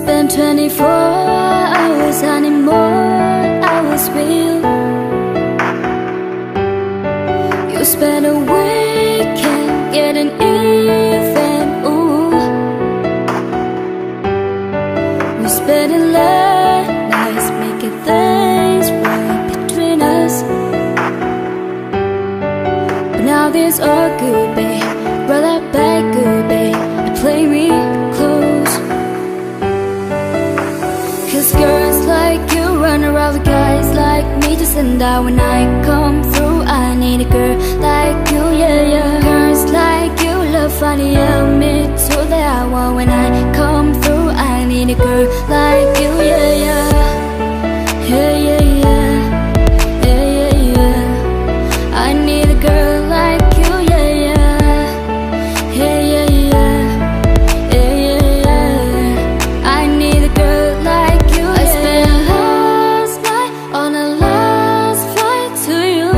spend 24 hours, I need more hours with you. You spend a weekend getting even, ooh. We spend it late nights making things right between us. But now this all good, babe. Roll that back good, babe, and play me close. Cause girls like you run around with guys like me to send out. When I come through, I need a girl like you, yeah, yeah. Girls like you love funny, yeah, me too, that I want. When I come through, I need a girl like you, yeah, yeah. Yeah, yeah, yeah. Yeah, yeah, yeah. I need a girl like you, yeah, yeah. Yeah, yeah, yeah. Yeah, yeah, yeah. I need a girl like you, yeah. I spent last night on a last flight to you.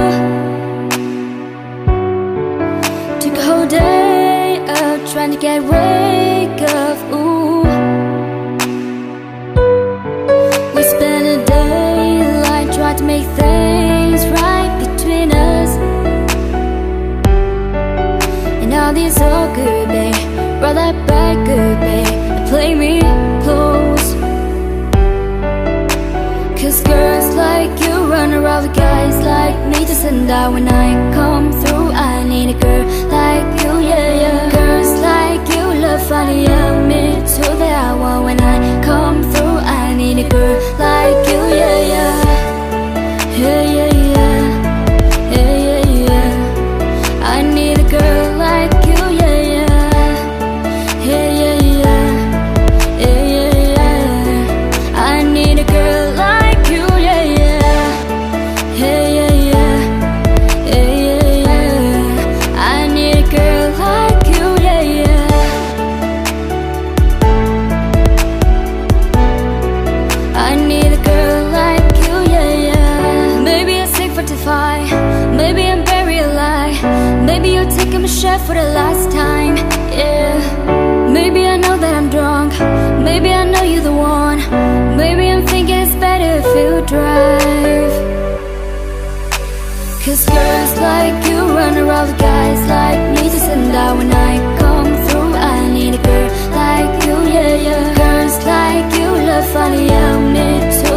Took a whole day out trying to get wake up, ooh. We spent a daylight trying to make things right between us. And now this all good, babe. Roll that back good, babe, and play me close. Cause girls like you run around with guys like me to send out. When I come through, I need a girl like you, yeah, yeah. Girls like you love funny, yeah, me too, that I want. When I come through, I need a girl like you, yeah, yeah. Yeah, yeah, yeah. Yeah, yeah, yeah. I need a girl like you, yeah, yeah. Yeah, yeah, yeah. Yeah, yeah, yeah. I need a girl like you, yeah, yeah. Yeah, yeah, yeah. Yeah, yeah, yeah. I need a girl like you, yeah, yeah. I need a girl like you, yeah, yeah. Maybe I'm sick for to fight. Maybe I'm buried alive. Maybe you're taking my shot for the last time, yeah. Maybe I know that I'm drunk. Maybe I know you're the one. Maybe I'm thinking it's better if you drive. Cause girls like you run around with guys like me to send out. When I come through, I need a girl like you, yeah, yeah. Girls like you love funny, yeah, me too,